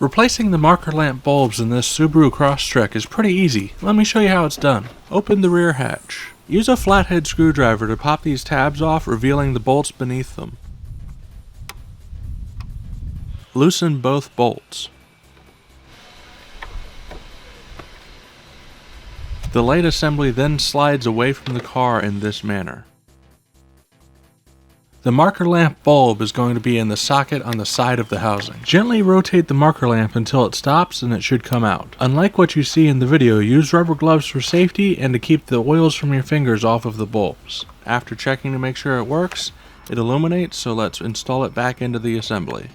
Replacing the marker lamp bulbs in this Subaru Crosstrek is pretty easy. Let me show you how it's done. Open the rear hatch. Use a flathead screwdriver to pop these tabs off, revealing the bolts beneath them. Loosen both bolts. The light assembly then slides away from the car in this manner. The marker lamp bulb is going to be in the socket on the side of the housing. Gently rotate the marker lamp until it stops and it should come out. Unlike what you see in the video, use rubber gloves for safety and to keep the oils from your fingers off of the bulbs. After checking to make sure it works, it illuminates, so let's install it back into the assembly.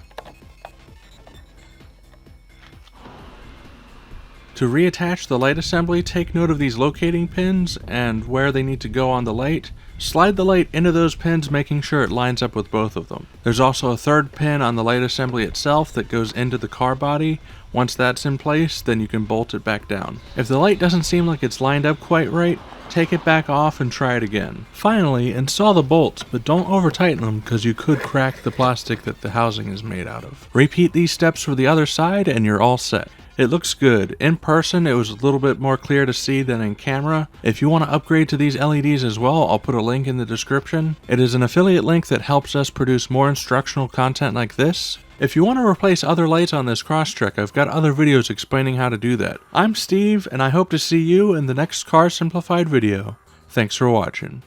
To reattach the light assembly, take note of these locating pins and where they need to go on the light. Slide the light into those pins, making sure it lines up with both of them. There's also a third pin on the light assembly itself that goes into the car body. Once that's in place, then you can bolt it back down. If the light doesn't seem like it's lined up quite right, take it back off and try it again. Finally, install the bolts, but don't over tighten them because you could crack the plastic that the housing is made out of. Repeat these steps for the other side and you're all set. It looks good. In person, it was a little bit more clear to see than in camera. If you want to upgrade to these LEDs as well, I'll put a link in the description. It is an affiliate link that helps us produce more instructional content like this. If you want to replace other lights on this Crosstrek, I've got other videos explaining how to do that. I'm Steve, and I hope to see you in the next Car Simplified video. Thanks for watching.